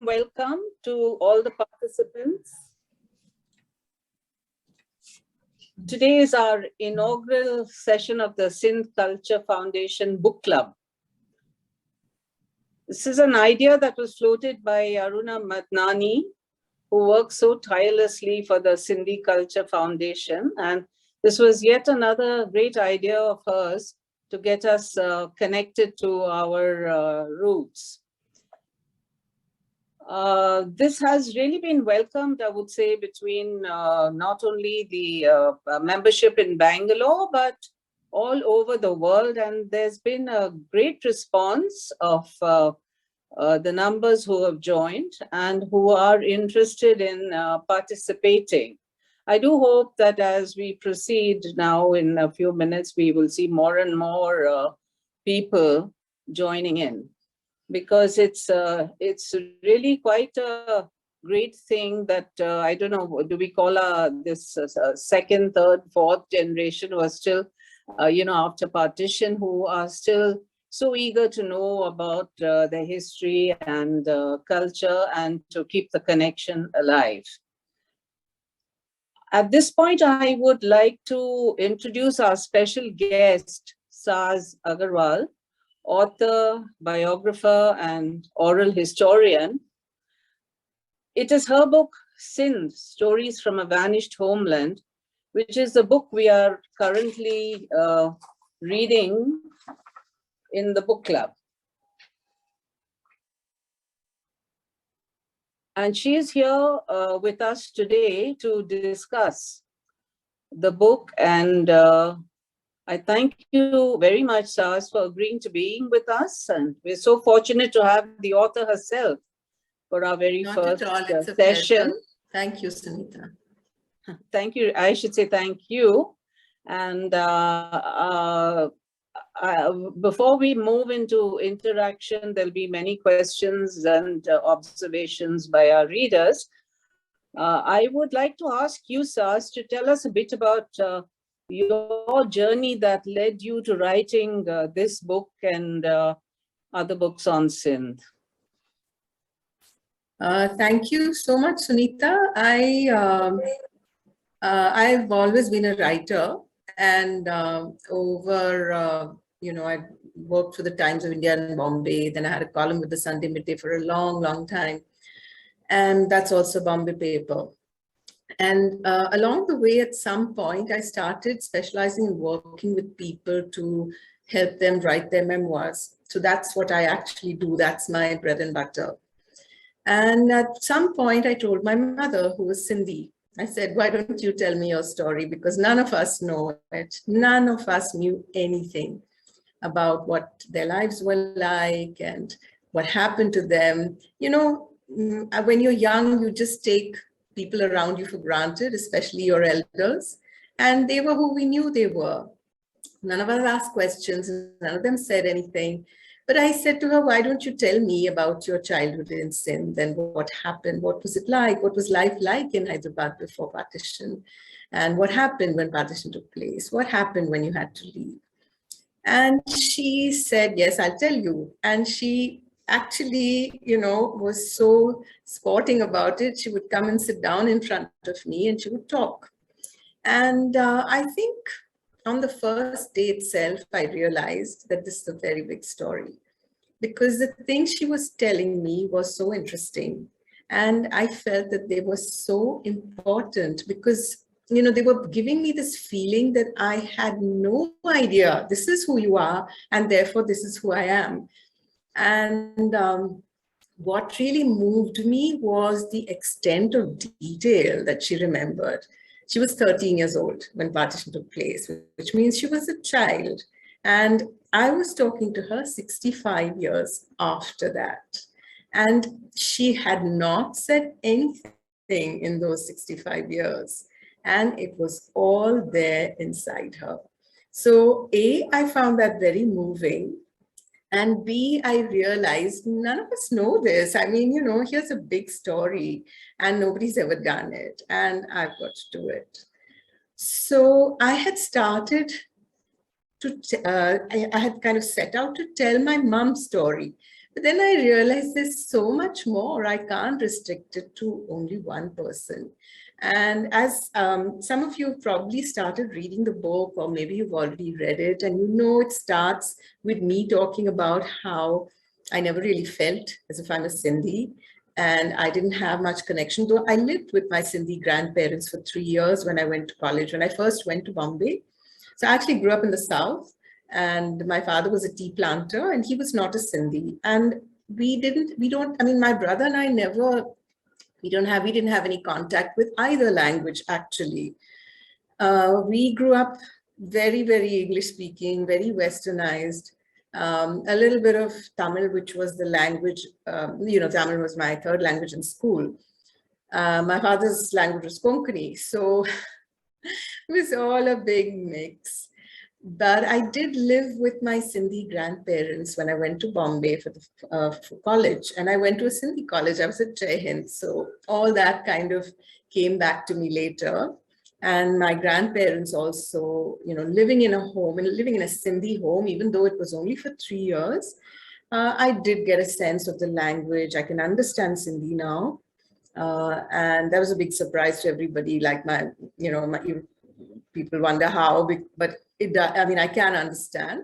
welcome to all the participants. Today is our inaugural session of the Sindh Culture Foundation Book Club. This is an idea that was floated by Aruna Madnani, who works so tirelessly for the Sindhi Culture Foundation. And this was yet another great idea of hers to get us connected to our roots. This has really been welcomed, I would say, between not only the membership in Bangalore, but all over the world. And there's been a great response of the numbers who have joined and who are interested in participating. I do hope that as we proceed now in a few minutes, we will see more and more people joining in, because it's really quite a great thing that, I don't know, do we call this second, third, fourth generation who are still, after partition, who are still so eager to know about their history and culture and to keep the connection alive. At this point, I would like to introduce our special guest, Saaz Aggarwal, author, biographer, and oral historian. It is her book, Sindh, Stories from a Vanished Homeland, which is the book we are currently reading in the book club. And she is here with us today to discuss the book. And I thank you very much, Saaz, for agreeing to being with us. And we're so fortunate to have the author herself for our very first session. Thank you, Sunita. Thank you. I should say thank you. And before we move into interaction, there'll be many questions and observations by our readers. I would like to ask you, Saaz, to tell us a bit about your journey that led you to writing this book and other books on Sindh. Thank you so much, Sunita. I've always been a writer, and I worked for the Times of India in Bombay. Then I had a column with the Sunday Midday for a long, long time. And that's also Bombay paper. And along the way, at some point, I started specializing in working with people to help them write their memoirs. So that's what I actually do. That's my bread and butter. And at some point, I told my mother, who was Sindhi, I said, why don't you tell me your story? Because none of us know it. None of us knew anything about what their lives were like and what happened to them. You know, when you're young, you just take people around you for granted, especially your elders. And they were who we knew they were. None of us asked questions. None of them said anything. But I said to her, why don't you tell me about your childhood in Sindh and what happened? What was it like? What was life like in Hyderabad before partition? And what happened when partition took place? What happened when you had to leave? And she said, yes, I'll tell you. And she actually, was so sporting about it. She would come and sit down in front of me and she would talk. And I think on the first day itself, I realized that this is a very big story, because the things she was telling me was so interesting. And I felt that they were so important because, they were giving me this feeling that I had no idea, this is who you are, and therefore this is who I am. And what really moved me was the extent of detail that she remembered. She was 13 years old when partition took place, which means she was a child. And I was talking to her 65 years after that. And she had not said anything in those 65 years. And it was all there inside her. So A, I found that very moving. And B, I realized none of us know this. I mean, here's a big story and nobody's ever done it. And I've got to do it. So I had started to, I had kind of set out to tell my mom's story, But then I realized there's so much more. I can't restrict it to only one person. And as some of you have probably started reading the book, or maybe you've already read it, and you know it starts with me talking about how I never really felt as if I'm a Sindhi, and I didn't have much connection, though I lived with my Sindhi grandparents for 3 years when I went to college, when I first went to Bombay. So I actually grew up in the South, and my father was a tea planter, and he was not a Sindhi. And I mean, my brother and I we didn't have any contact with either language, actually. We grew up very, very English speaking, very westernized, a little bit of Tamil, which was the language, Tamil was my third language in school. My father's language was Konkani. So it was all a big mix. But I did live with my Sindhi grandparents when I went to Bombay for college. And I went to a Sindhi college. I was at Jai Hind. So all that kind of came back to me later. And my grandparents also, living in a home, and living in a Sindhi home, even though it was only for 3 years, I did get a sense of the language. I can understand Sindhi now. And that was a big surprise to everybody. Like people wonder how, but I can understand.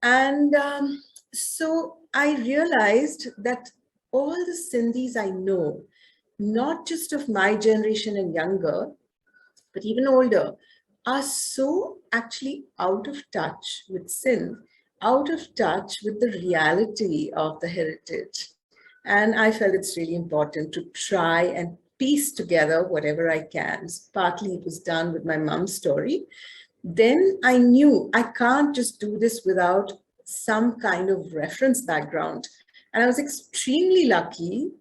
And so I realized that all the Sindhis I know, not just of my generation and younger, but even older, are so actually out of touch with Sindh, out of touch with the reality of the heritage. And I felt it's really important to try and piece together whatever I can. Partly it was done with my mom's story. Then I knew I can't just do this without some kind of reference background. And I was extremely lucky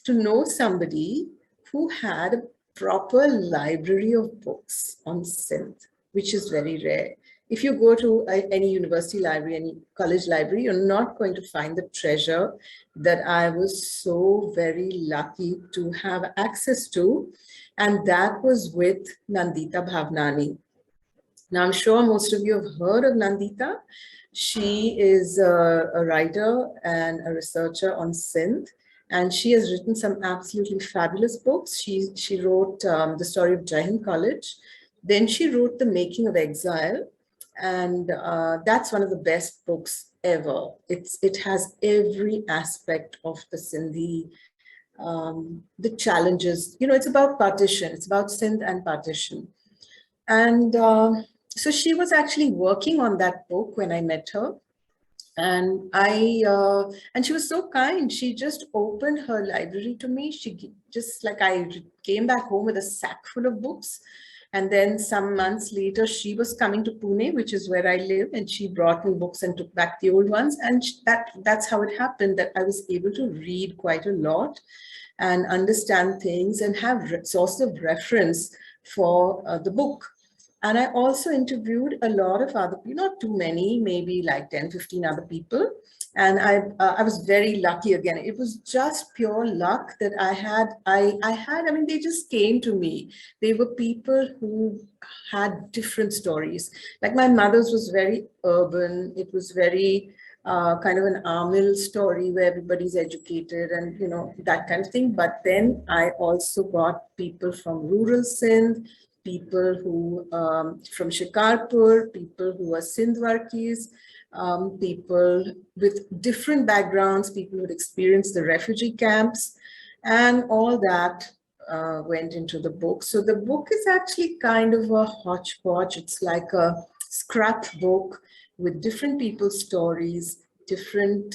to know somebody who had a proper library of books on Sindh, which is very rare. If you go to any university library, any college library, you're not going to find the treasure that I was so very lucky to have access to. And that was with Nandita Bhavnani. Now, I'm sure most of you have heard of Nandita. She is a writer and a researcher on Sindh, and she has written some absolutely fabulous books. She wrote The Story of Jai Hind College. Then she wrote The Making of Exile, and that's one of the best books ever. It has every aspect of the Sindhi, the challenges. It's about partition. It's about Sindh and partition. And so she was actually working on that book when I met her. And she was so kind. She just opened her library to me. I came back home with a sack full of books. And then some months later, she was coming to Pune, which is where I live, and she brought me books and took back the old ones. And that's how it happened, that I was able to read quite a lot and understand things and have source of reference for the book. And I also interviewed a lot of other people, not too many, maybe like 10, 15 other people. And I was very lucky again. It was just pure luck that I mean, they just came to me. They were people who had different stories. Like my mother's was very urban. It was very kind of an Amil story where everybody's educated and, that kind of thing. But then I also got people from rural Sindh, people who from Shikarpur, people who are Sindhwarkis, people with different backgrounds, people who had experienced the refugee camps, and all that went into the book. So the book is actually kind of a hodgepodge. It's like a scrapbook with different people's stories, different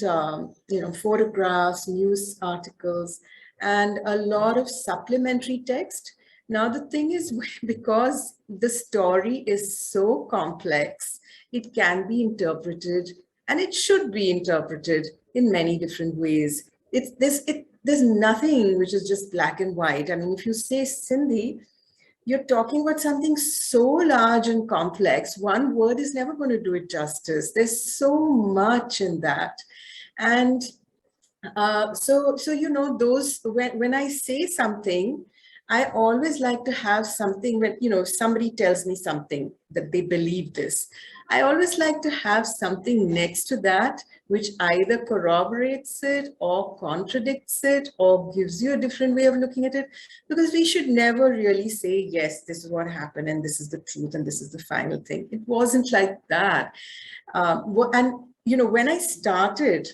photographs, news articles, and a lot of supplementary text. Now, the thing is, because the story is so complex, it can be interpreted, and it should be interpreted in many different ways. There's nothing which is just black and white. I mean, if you say Sindhi, you're talking about something so large and complex. One word is never going to do it justice. There's so much in that. And when I say something, I always like to have something when, somebody tells me something that they believe this. I always like to have something next to that, which either corroborates it or contradicts it or gives you a different way of looking at it, because we should never really say, yes, this is what happened and this is the truth and this is the final thing. It wasn't like that. And, you know, when I started,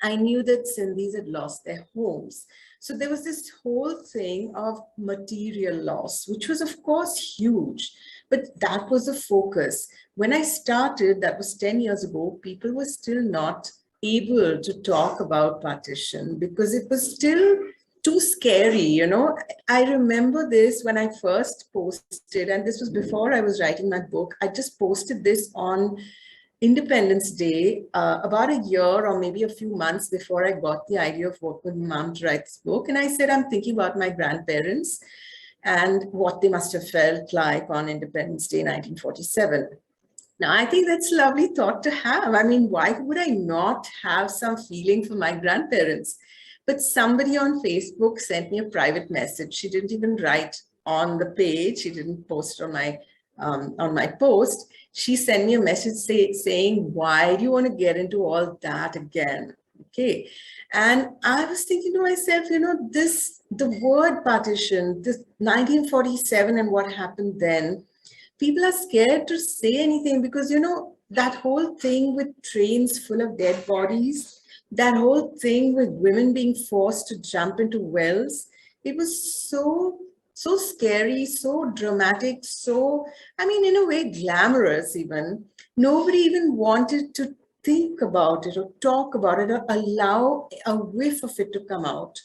I knew that Sindhis had lost their homes. So there was this whole thing of material loss, which was, of course, huge. But that was the focus. When I started, that was 10 years ago, people were still not able to talk about partition because it was still too scary, you know. I remember this when I first posted, and this was before I was writing my book. I just posted this on Independence Day, about a year or maybe a few months before I got the idea of working with mom to write this book. And I said, I'm thinking about my grandparents and what they must have felt like on Independence Day, 1947. Now, I think that's a lovely thought to have. I mean, why would I not have some feeling for my grandparents? But somebody on Facebook sent me a private message. She didn't even write on the page. She didn't post on my post. She sent me a message saying, why do you want to get into all that again? Okay. And I was thinking to myself, you know, the word partition, this 1947 and what happened then, people are scared to say anything because, you know, that whole thing with trains full of dead bodies, that whole thing with women being forced to jump into wells, it was so scary, so dramatic, so, I mean, in a way, glamorous even. Nobody even wanted to think about it or talk about it or allow a whiff of it to come out.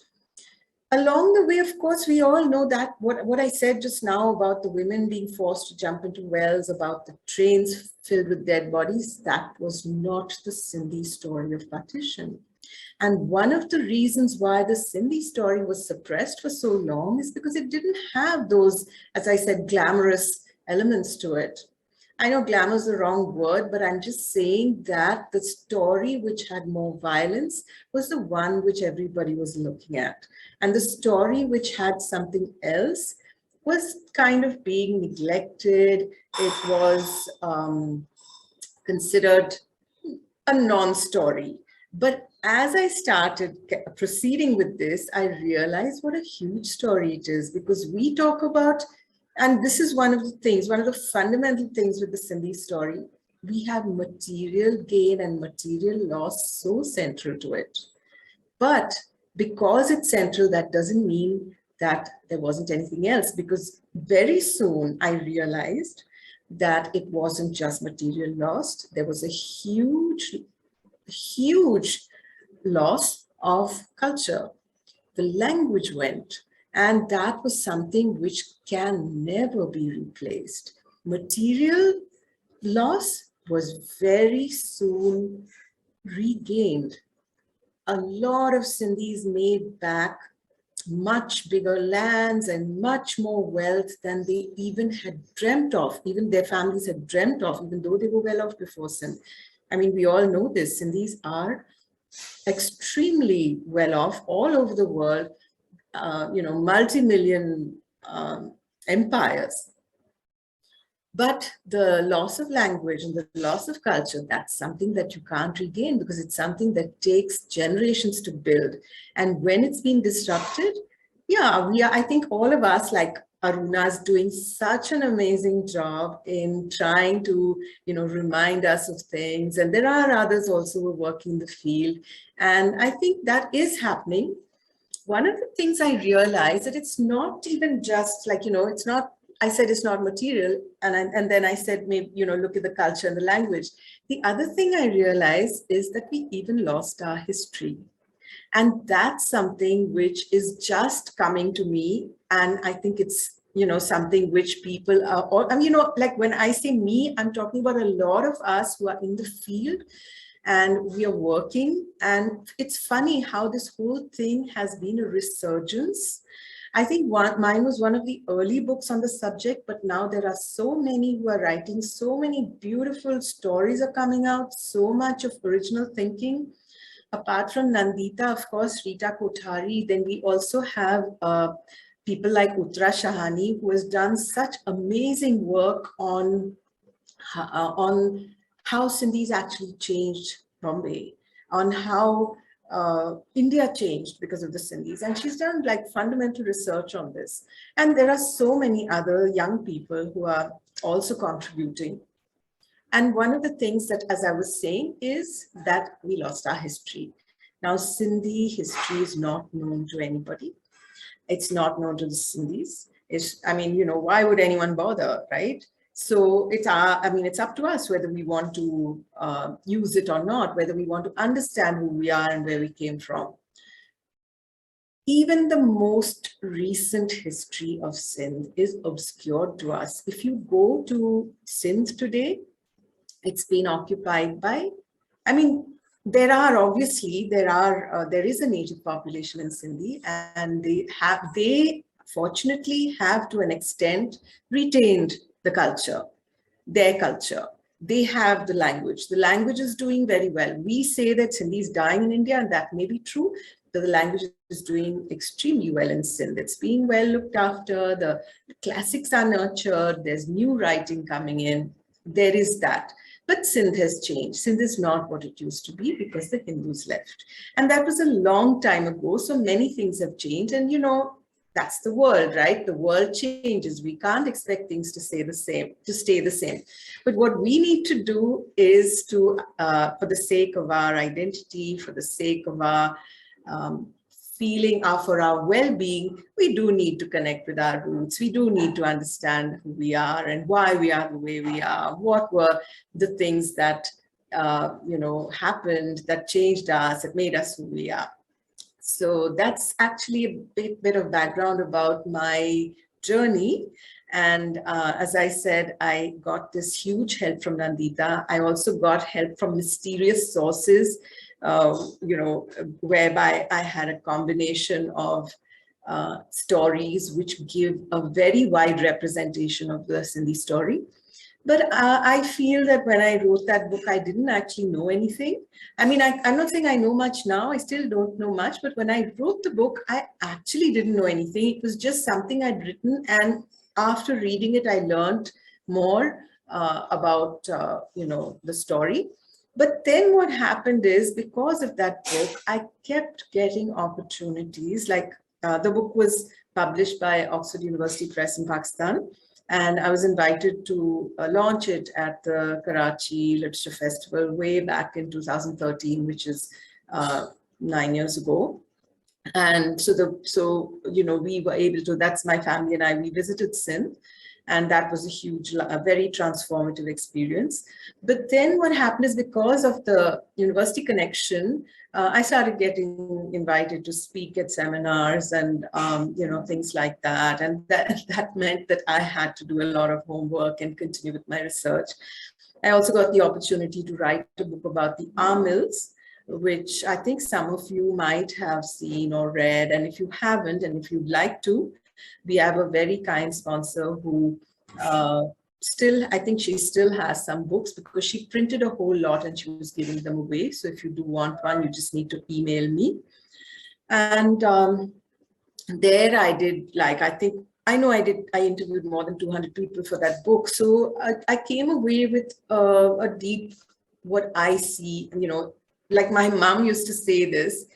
Along the way, of course, we all know that what I said just now about the women being forced to jump into wells, about the trains filled with dead bodies, that was not the Sindhi story of partition. And one of the reasons why the Sindhi story was suppressed for so long is because it didn't have those, as I said, glamorous elements to it. I know glamour is the wrong word, but I'm just saying that the story which had more violence was the one which everybody was looking at. And the story which had something else was kind of being neglected. It was considered a non-story. But as I started proceeding with this, I realized what a huge story it is, because we talk about, and this is one of the things, one of the fundamental things with the Sindhi story, we have material gain and material loss so central to it. But because it's central, that doesn't mean that there wasn't anything else, because very soon I realized that it wasn't just material lost. There was a huge loss of culture. The language went, and that was something which can never be replaced. Material loss was very soon regained. A lot of Sindhis made back much bigger lands and much more wealth than they even had dreamt of, even their families had dreamt of, even though they were well off before Sindh. I mean, we all know this. Sindhis are extremely well off all over the world, multi-million empires. But the loss of language and the loss of culture, that's something that you can't regain, because it's something that takes generations to build. And when it's been disrupted, I think all of us, like Aruna's doing such an amazing job in trying to, remind us of things. And there are others also who are working in the field. And I think that is happening. One of the things I realized that it's not even just like, it's not, I said it's not material. And then I said, maybe, look at the culture and the language. The other thing I realized is that we even lost our history. And that's something which is just coming to me. And I think it's, something which people are, like when I say me, I'm talking about a lot of us who are in the field and we are working. And it's funny how this whole thing has been a resurgence. I think mine was one of the early books on the subject, but now there are so many who are writing, so many beautiful stories are coming out, so much of original thinking. Apart from Nandita, of course, Rita Kothari, then we also have people like Uttara Shahani, who has done such amazing work on on how Sindhis actually changed Bombay, on how India changed because of the Sindhis. And she's done like fundamental research on this. And there are so many other young people who are also contributing. And one of the things that, as I was saying, is that we lost our history. Now, Sindhi history is not known to anybody. It's not known to the Sindhis. I mean, why would anyone bother, right? So it's up to us whether we want to use it or not, whether we want to understand who we are and where we came from. Even the most recent history of Sindh is obscured to us. If you go to Sindh today, it's been occupied by, there is a native population in Sindhi, and they fortunately have to an extent retained the culture, their culture. They have the language. The language is doing very well. We say that Sindhi is dying in India, and that may be true, but the language is doing extremely well in Sindh. It's being well looked after. The classics are nurtured. There's new writing coming in. There is that. But Sindh has changed. Sindh is not what it used to be because the Hindus left. And that was a long time ago. So many things have changed. And, that's the world, right? The world changes. We can't expect things to stay the same. But what we need to do is to, for the sake of our identity, for the sake of our feeling, for our well-being, we do need to connect with our roots. We do need to understand who we are and why we are the way we are. What were the things that, happened, that changed us, that made us who we are. So that's actually a bit of background about my journey. And as I said, I got this huge help from Nandita. I also got help from mysterious sources, whereby I had a combination of stories which give a very wide representation of the Sindhi story. But I feel that when I wrote that book, I didn't actually know anything. I'm not saying I know much now. I still don't know much. But when I wrote the book, I actually didn't know anything. It was just something I'd written. And after reading it, I learned more about, the story. But then what happened is, because of that book, I kept getting opportunities. Like the book was published by Oxford University Press in Pakistan. And I was invited to launch it at the Karachi Literature Festival way back in 2013, which is 9 years ago. And we were able to, that's my family and I, we visited Sindh. And that was a very transformative experience. But then what happened is, because of the university connection, I started getting invited to speak at seminars and, things like that. And that meant that I had to do a lot of homework and continue with my research. I also got the opportunity to write a book about the R mills, which I think some of you might have seen or read. And if you haven't, and if you'd like to, we have a very kind sponsor who I think she still has some books, because she printed a whole lot and she was giving them away. So if you do want one, you just need to email me. And there I did, I interviewed more than 200 people for that book. So I came away with a deep, what I see, like my mom used to say this.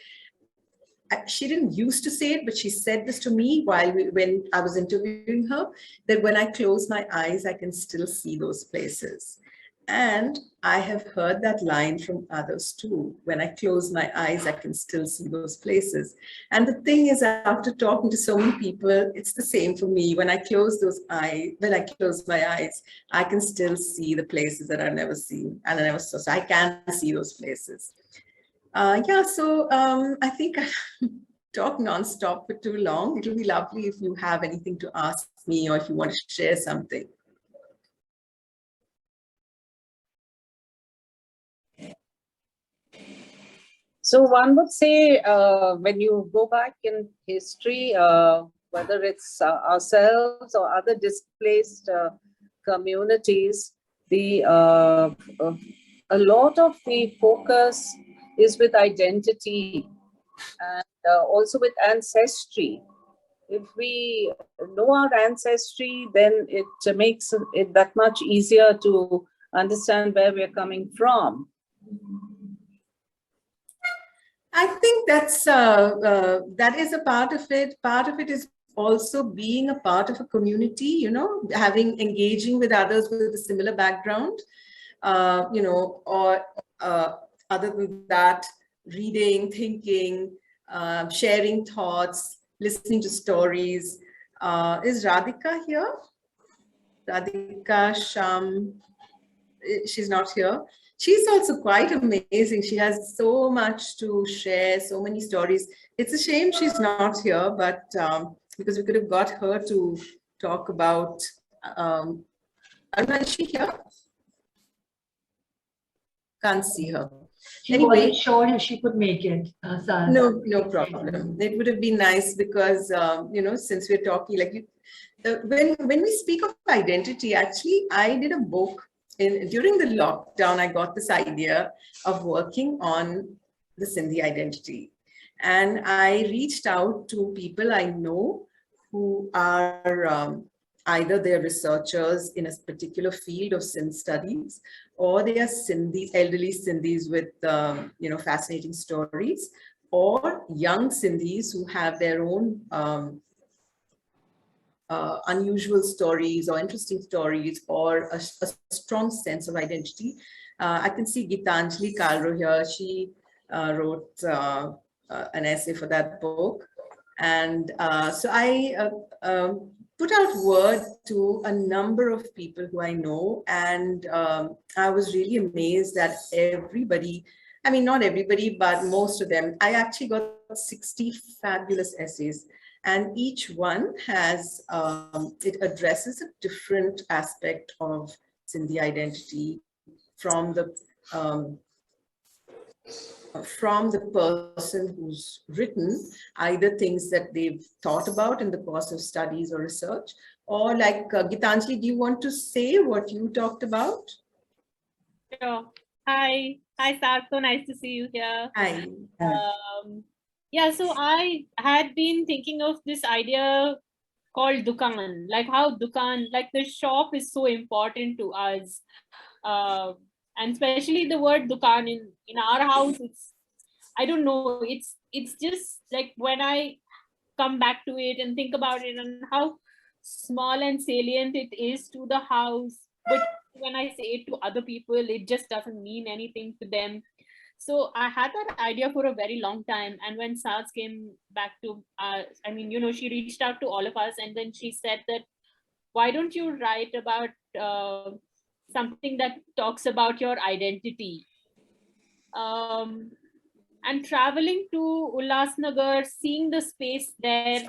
She didn't used to say it, but she said this to me when I was interviewing her, that when I close my eyes, I can still see those places. And I have heard that line from others too. When I close my eyes, I can still see those places. And the thing is, after talking to so many people, it's the same for me. When I close my eyes, I can still see the places that I've never seen and I never saw. So I can see those places. I think I talk nonstop for too long. It'll be lovely if you have anything to ask me, or if you want to share something. So one would say, when you go back in history, whether it's ourselves or other displaced communities, a lot of the focus is with identity and also with ancestry. If we know our ancestry, then it makes it that much easier to understand where we're coming from. I think that is a part of it. Part of it is also being a part of a community, you know, engaging with others with a similar background, you know, or other than that, reading, thinking, sharing thoughts, listening to stories. Is Radhika here? Radhika Sham, she's not here. She's also quite amazing. She has so much to share, so many stories. It's a shame she's not here, but because we could have got her to talk about. Aruna, is she here? Can't see her. She wasn't sure if she could make it. No problem. It would have been nice because you know, since we're talking, like when we speak of identity, actually, I did a book during the lockdown. I got this idea of working on the Sindhi identity, and I reached out to people I know who are either they're researchers in a particular field of Sindh studies, or they are Sindhis, elderly Sindhis with you know, fascinating stories, or young Sindhis who have their own unusual stories or interesting stories, or a strong sense of identity. I can see Gitanjali Kalro here. She wrote an essay for that book. And so I put out word to a number of people who I know, and I was really amazed that everybody, I mean, not everybody, but most of them, I actually got 60 fabulous essays, and each one has, it addresses a different aspect of Sindhi identity from the person who's written either things that they've thought about in the course of studies or research, or like Gitanjali, do you want to say what you talked about? Sure. Hi, Saaz. So nice to see you here. Hi. Yeah, so I had been thinking of this idea called dukan, like how dukan, like the shop is so important to us. And especially the word dukan in our house, it's, I don't know, it's just like when I come back to it and think about it and how small and salient it is to the house, but when I say it to other people, it just doesn't mean anything to them. So I had that idea for a very long time, and when Saaz came back to I mean, you know, she reached out to all of us, and then she said that, why don't you write about something that talks about your identity? And traveling to Ulhasnagar, seeing the space there,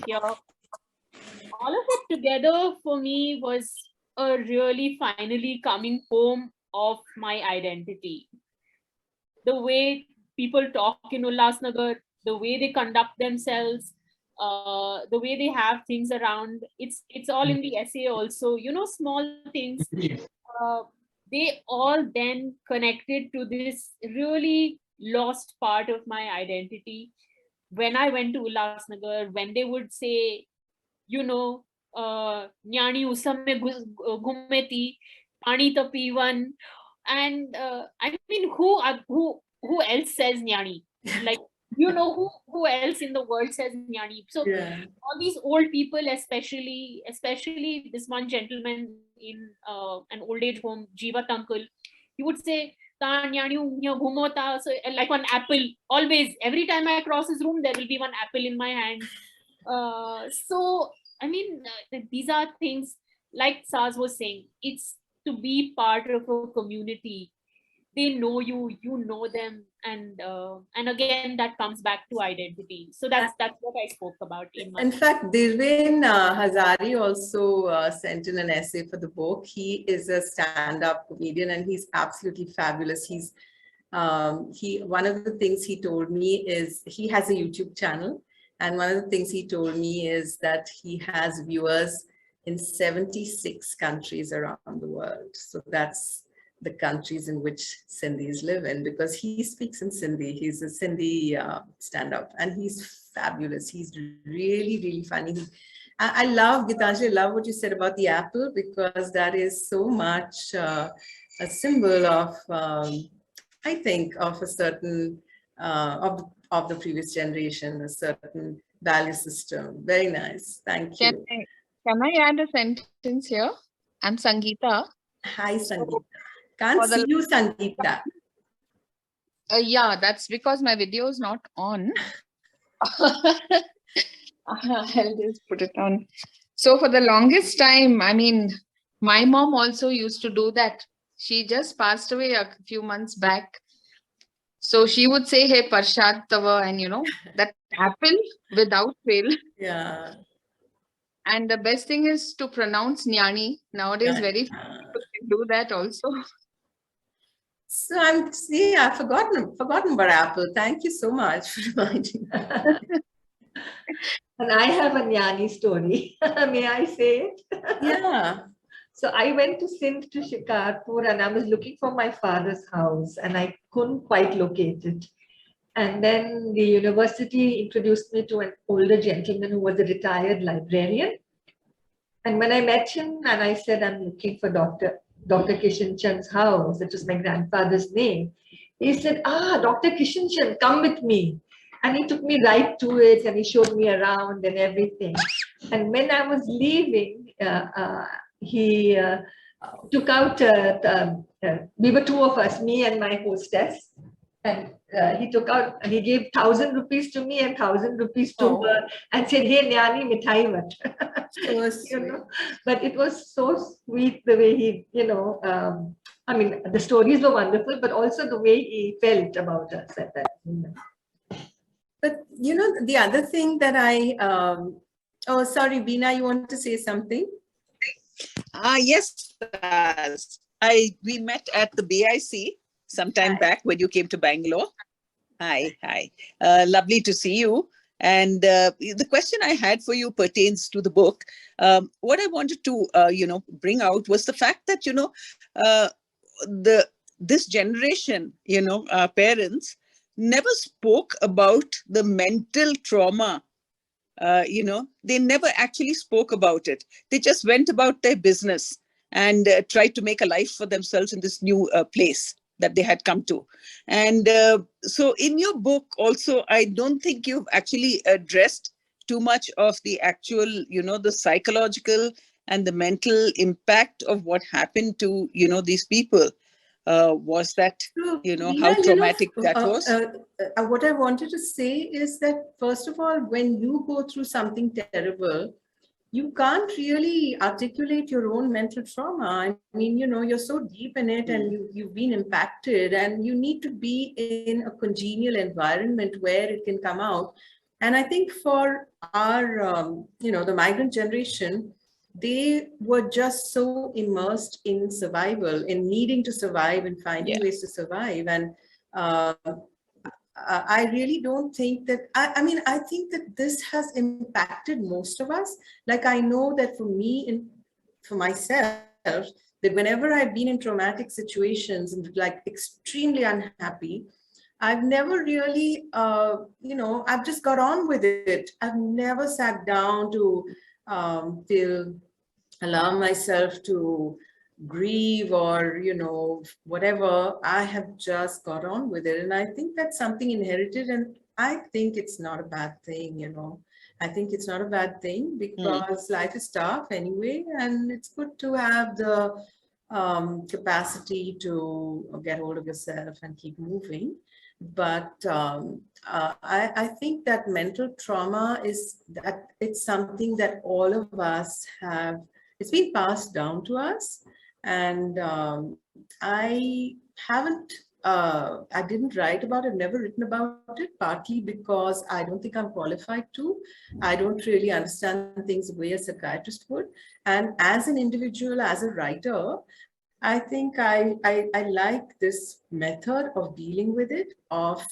here, all of it together for me was a really finally coming home of my identity. The way people talk in Ulhasnagar, the way they conduct themselves, the way they have things around, it's all in the essay also, you know, small things. They all then connected to this really lost part of my identity. When I went to Ulhasnagar, when they would say, you know, Nyani usam mein ghumeti, pani ta pivan, and I mean, who else says Nyani? Like, you know, who else in the world says Nyani? So all these old people, especially this one gentleman in an old age home, Jeevat uncle, he would say, "Ta Nyani ghumota." So like one apple, always, every time I cross his room, there will be one apple in my hand. So I mean, these are things, like Saaz was saying, it's to be part of a community. They know you, you know them, and again that comes back to identity. So that's what I spoke about. In fact, Dirven Hazari also sent in an essay for the book. He is a stand-up comedian, and he's absolutely fabulous. He's one of the things he told me is he has a YouTube channel. And one of the things he told me is that he has viewers in 76 countries around the world. So that's the countries in which Sindhis live in, because he speaks in Sindhi. He's a Sindhi stand-up, and he's fabulous. He's really, really funny. I love, Gitanjali, I love what you said about the apple, because that is so much a symbol of, I think, of a certain, of the previous generation, a certain value system. Very nice. Thank Can you. can I add a sentence here? I'm Sangeeta. Hi, Sangeeta. for Can't the- see you, Sangeeta. Yeah, that's because my video is not on. I'll just put it on. So for the longest time, I mean, my mom also used to do that. She just passed away a few months back. So she would say, "Hey, Parshad Tava," and that apple without fail. Yeah. And the best thing is to pronounce Nyani. Nowadays, very few Yeah. people can do that also. So I've forgotten about apple. Thank you so much for reminding me. And I have a Jnani story. May I say it? Yeah. So I went to Sindh to Shikarpur and I was looking for my father's house and I couldn't quite locate it. And then the university introduced me to an older gentleman who was a retired librarian. And when I met him and I said, I'm looking for Dr. Kishan Chand's house, that was my grandfather's name, he said, Dr. Kishan Chand, come with me. And he took me right to it and he showed me around and everything. And when I was leaving, he took out, we were two of us, me and my hostess. And he took out, and he gave 1,000 rupees to me and 1,000 rupees to her and said, hey, Nyani, mithai vat. So sweet. But it was so sweet the way he, I mean, the stories were wonderful, but also the way he felt about us at that moment. But the other thing that oh, sorry, Beena, you want to say something? Yes, Saaz. We met at the BIC sometime back when you came to Bangalore. Hi. Lovely to see you. And the question I had for you pertains to the book. What I wanted to, bring out was the fact that, this generation, our parents never spoke about the mental trauma. They never actually spoke about it. They just went about their business and tried to make a life for themselves in this new place that they had come to. And so in your book also, I don't think you've actually addressed too much of the actual, the psychological and the mental impact of what happened to, these people. Was that, Beena, how traumatic that was? What I wanted to say is that, first of all, when you go through something terrible, you can't really articulate your own mental trauma. I mean, you're so deep in it and you've been impacted, and you need to be in a congenial environment where it can come out. And I think for our, the migrant generation, they were just so immersed in survival, in needing to survive and finding ways to survive. And I really don't think that, I mean, I think that this has impacted most of us. Like, I know that for me, for myself, that whenever I've been in traumatic situations and like extremely unhappy, I've never really, I've just got on with it. I've never sat down to allow myself to grieve or, whatever. I have just got on with it. And I think that's something inherited. And I think it's not a bad thing, I think it's not a bad thing because life is tough anyway. And it's good to have the capacity to get hold of yourself and keep moving. But I think that mental trauma it's something that all of us have. It's been passed down to us, and I didn't write about it, never written about it, partly because I don't think I'm qualified to. I don't really understand things the way a psychiatrist would. And as an individual, as a writer, I think I like this method of dealing with it, of,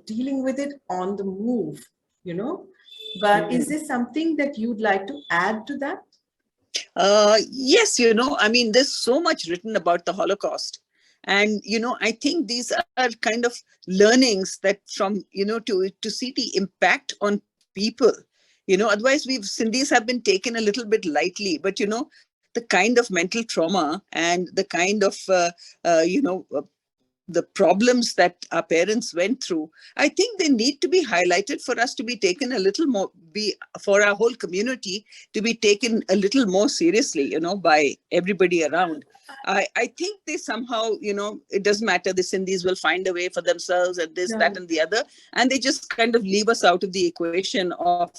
dealing with it on the move, But is there something that you'd like to add to that? Yes, I mean, there's so much written about the Holocaust. And, I think these are kind of learnings that from, to see the impact on people, Otherwise Sindhis have been taken a little bit lightly, but the kind of mental trauma and the kind of, the problems that our parents went through, I think they need to be highlighted for us to be taken a little more, for our whole community to be taken a little more seriously, by everybody around. I think they somehow, it doesn't matter, the Sindhis will find a way for themselves and this, that, and the other. And they just kind of leave us out of the equation of,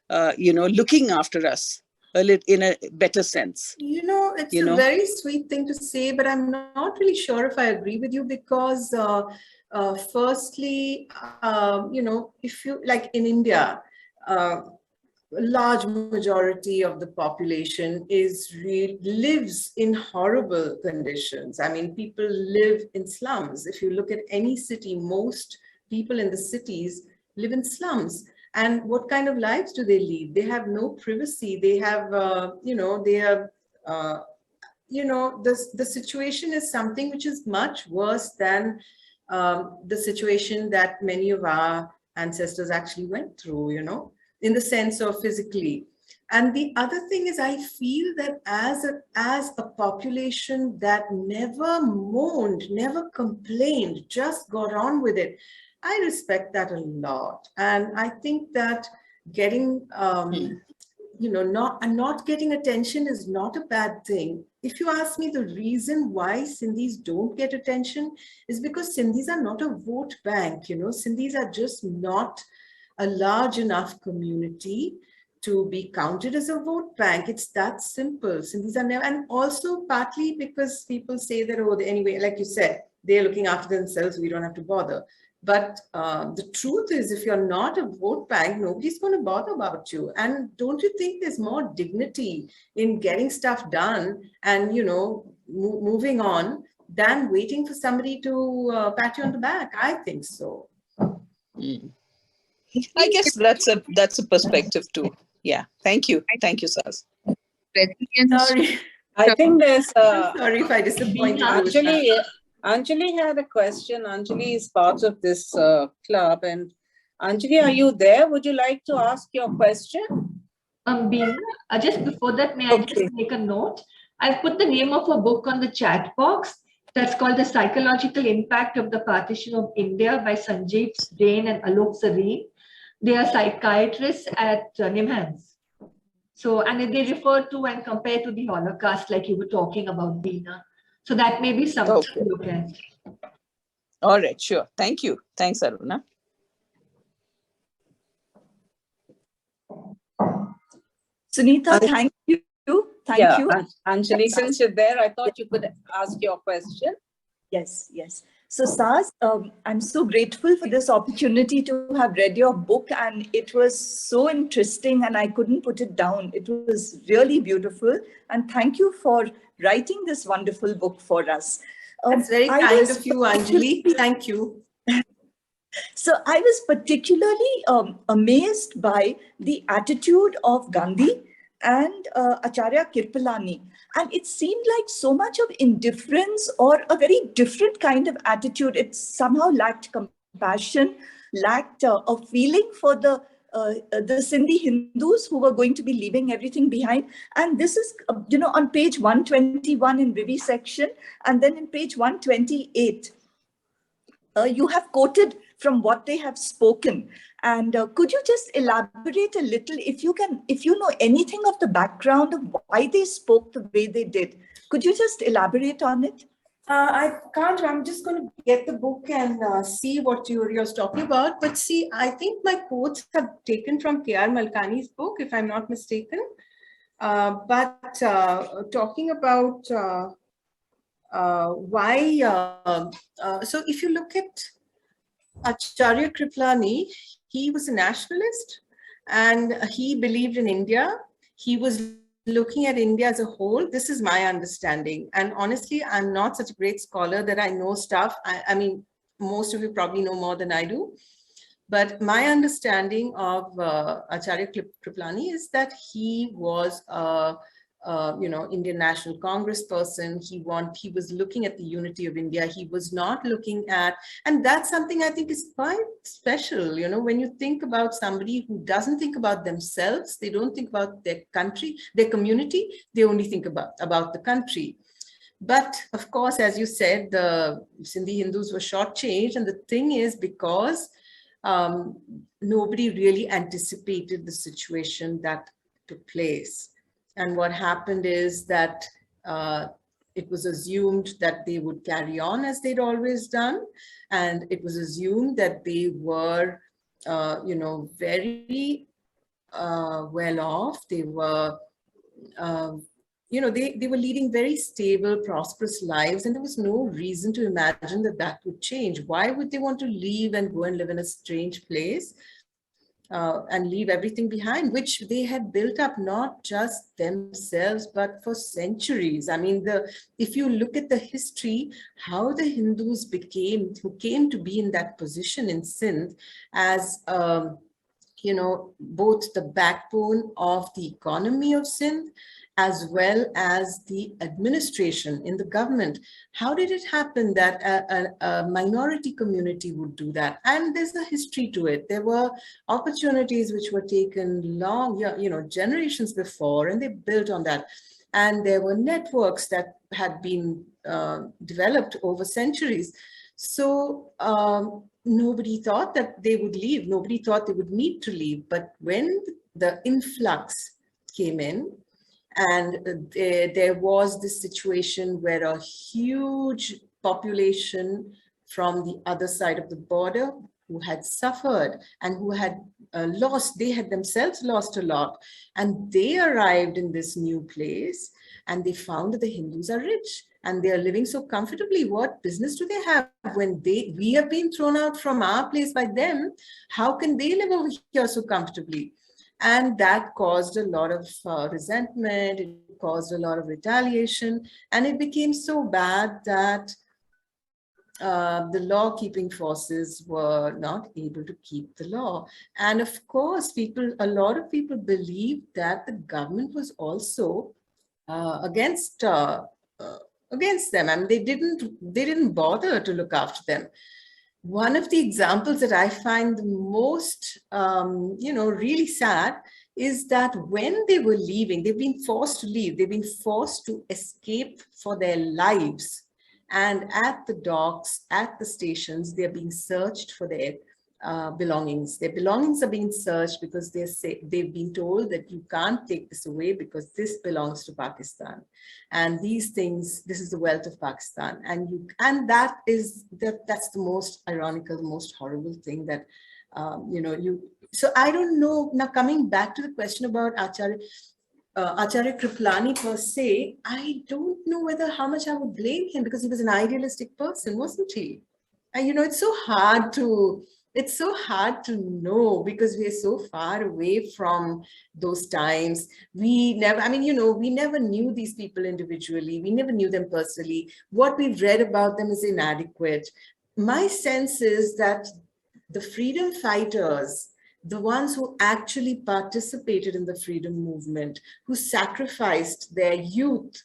looking after us in a better sense. It's a very sweet thing to say, but I'm not really sure if I agree with you because, firstly, if you, like in India, a large majority of the population lives in horrible conditions. I mean, people live in slums. If you look at any city, most people in the cities live in slums. And what kind of lives do they lead? They have no privacy. They have, the situation is something which is much worse than the situation that many of our ancestors actually went through, in the sense of physically. And the other thing is, I feel that as a population that never mourned, never complained, just got on with it, I respect that a lot. And I think that getting, not getting attention is not a bad thing. If you ask me, the reason why Sindhis don't get attention is because Sindhis are not a vote bank. Sindhis are just not a large enough community to be counted as a vote bank. It's that simple. Sindhis are never, and also partly because people say that, anyway, like you said, they're looking after themselves, we don't have to bother. But the truth is, if you're not a vote bank, nobody's going to bother about you. And don't you think there's more dignity in getting stuff done and, moving on than waiting for somebody to pat you on the back? I think so. I guess that's a perspective too. Yeah. Thank you. Thank you, Saaz. Sorry. I think there's sorry if I disappointed you. Anjali had a question. Anjali is part of this club. And Anjali, are you there? Would you like to ask your question? Beena, just before that, may I just make a note? I've put the name of a book on the chat box. That's called The Psychological Impact of the Partition of India by Sanjeev Jain and Alok Sareen. They are psychiatrists at NIMHANS. So, and they refer to and compare to the Holocaust, like you were talking about, Beena. So that may be something to look at. All right, sure. Thank you. Thanks, Aruna. Sunita, thank you. Thank you. Anjali, since you're there, I thought you could ask your question. Yes. So Saaz, I'm so grateful for this opportunity to have read your book, and it was so interesting and I couldn't put it down. It was really beautiful, and thank you for writing this wonderful book for us. That's very kind of you, Anjali. Thank you. So I was particularly amazed by the attitude of Gandhi and Acharya Kirpalani. And it seemed like so much of indifference or a very different kind of attitude. It somehow lacked compassion, lacked a feeling for the Sindhi Hindus who were going to be leaving everything behind. And this is, on page 121 in vivisection, and then in page 128, you have quoted from what they have spoken. And could you just elaborate a little, if you know anything of the background of why they spoke the way they did? Could you just elaborate on it? I can't. I'm just going to get the book and see what you're talking about. But see, I think my quotes have taken from K.R. Malkani's book, if I'm not mistaken. But talking about why, so if you look at Acharya Kripalani, he was a nationalist and he believed in India. He was looking at India as a whole. This is my understanding. And honestly, I'm not such a great scholar that I know stuff. I mean, most of you probably know more than I do. But my understanding of Acharya Kripalani is that he was Indian National Congress person. He was looking at the unity of India. He was not looking at, and that's something I think is quite special. When you think about somebody who doesn't think about themselves, they don't think about their country, their community, they only think about the country. But of course, as you said, the Sindhi Hindus were shortchanged. And the thing is, because nobody really anticipated the situation that took place. And what happened is that it was assumed that they would carry on as they'd always done. And it was assumed that they were, very well off. They were, they were leading very stable, prosperous lives. And there was no reason to imagine that that would change. Why would they want to leave and go and live in a strange place? And leave everything behind, which they had built up not just themselves, but for centuries. I mean, if you look at the history, how the Hindus who came to be in that position in Sindh as, both the backbone of the economy of Sindh, as well as the administration in the government. How did it happen that a minority community would do that? And there's a history to it. There were opportunities which were taken generations before, and they built on that. And there were networks that had been developed over centuries. So nobody thought that they would leave. Nobody thought they would need to leave. But when the influx came in, and there was this situation where a huge population from the other side of the border who had suffered and who had they had themselves lost a lot. And they arrived in this new place and they found that the Hindus are rich and they are living so comfortably. What business do they have when we have been thrown out from our place by them? How can they live over here so comfortably? And that caused a lot of resentment, it caused a lot of retaliation, and it became so bad that the law-keeping forces were not able to keep the law. And of course, a lot of people believed that the government was also against them. I mean, they didn't bother to look after them. One of the examples that I find the most, really sad is that when they were leaving, they've been forced to leave. They've been forced to escape for their lives. And at the docks, at the stations, they're being searched for their belongings. Their belongings are being searched because they've been told that you can't take this away because this belongs to Pakistan. And these things, this is the wealth of Pakistan. And that's the most ironical, most horrible thing that, so I don't know, now coming back to the question about Acharya Kripalani per se, I don't know how much I would blame him because he was an idealistic person, wasn't he? And, it's so hard to know because we are so far away from those times. We never knew these people individually. We never knew them personally. What we've read about them is inadequate. My sense is that the freedom fighters, the ones who actually participated in the freedom movement, who sacrificed their youth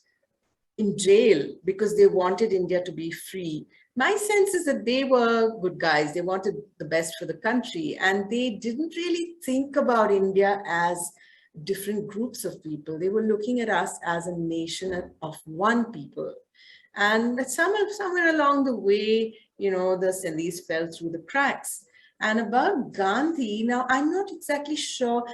in jail because they wanted India to be free, my sense is that they were good guys. They wanted the best for the country. And they didn't really think about India as different groups of people. They were looking at us as a nation of one people. And somewhere along the way, the Sindhis fell through the cracks. And about Gandhi, now I'm not exactly sure,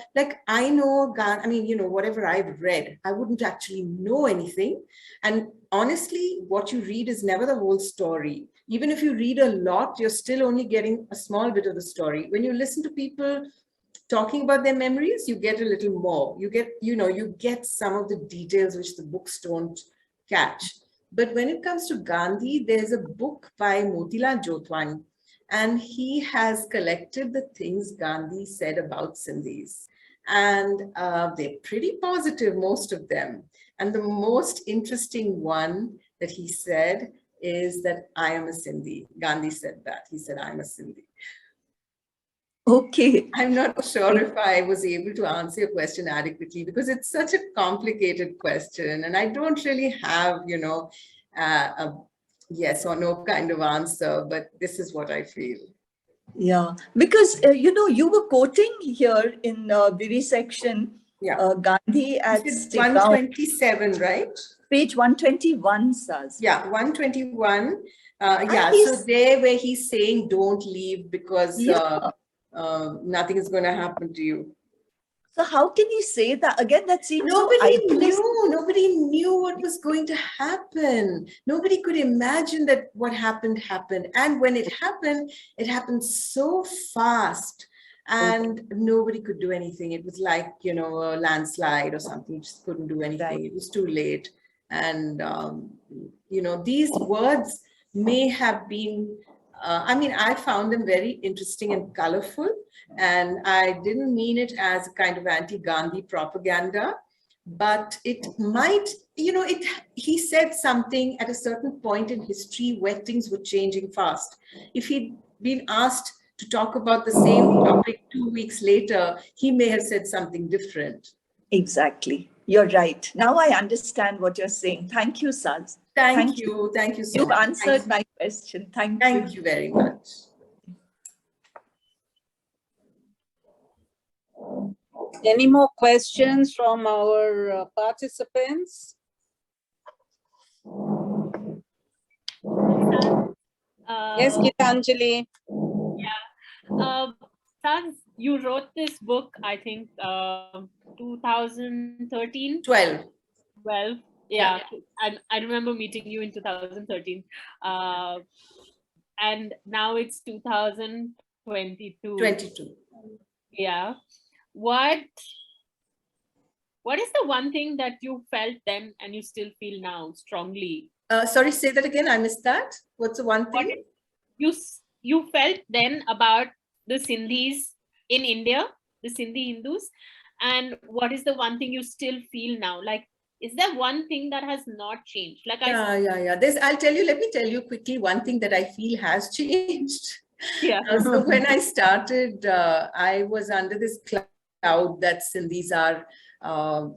I know Gandhi, whatever I've read, I wouldn't actually know anything. And honestly, what you read is never the whole story. Even if you read a lot, you're still only getting a small bit of the story. When you listen to people talking about their memories, you get a little more. You get some of the details which the books don't catch. But when it comes to Gandhi, there's a book by Motilal Jotwani. And he has collected the things Gandhi said about Sindhis. And they're pretty positive, most of them. And the most interesting one that he said is that I am a Sindhi. Gandhi said that. He said, I'm a Sindhi. Okay. I'm not sure if I was able to answer your question adequately because it's such a complicated question, and I don't really have, a yes or no kind of answer, but this is what I feel. Yeah, because you were quoting here in vivisection Yeah. Gandhi at It's Sigao, 127, right? page 121, Saaz. Yeah, 121. And Yeah, so he's- there where he's saying don't leave because Yeah. nothing is going to happen to you. So how can he say that? Again, that seems Nobody so idealistic. nobody knew what was going to happen. Nobody could imagine that what happened happened. And when it happened so fast and nobody could do anything. It was like, a landslide or something. You just couldn't do anything. Right. It was too late. And, these words may have been, I found them very interesting and colorful. And I didn't mean it as a kind of anti-Gandhi propaganda, but it might, he said something at a certain point in history where things were changing fast. If he'd been asked to talk about the same topic 2 weeks later, he may have said something different. Exactly. You're right. Now I understand what you're saying. Thank you, Saaz. Thank you. Thank you so You've much. answered my question. Thank you. Thank you very much. Any more questions from our participants? Yes, Gitanjali. Saaz, you wrote this book, I think, 2013? 12. 12. Yeah. I remember meeting you in 2013. And now it's 2022. 22. Yeah. What is the one thing that you felt then and you still feel now strongly? Sorry, say that again. I missed that. What's the one thing? You felt then about the Sindhis in India, the Sindhi Hindus, and what is the one thing you still feel now? Like, is there one thing that has not changed? Like, Yeah. Let me tell you quickly one thing that I feel has changed. Yeah. So when I started, I was under this cloud that Sindhis are,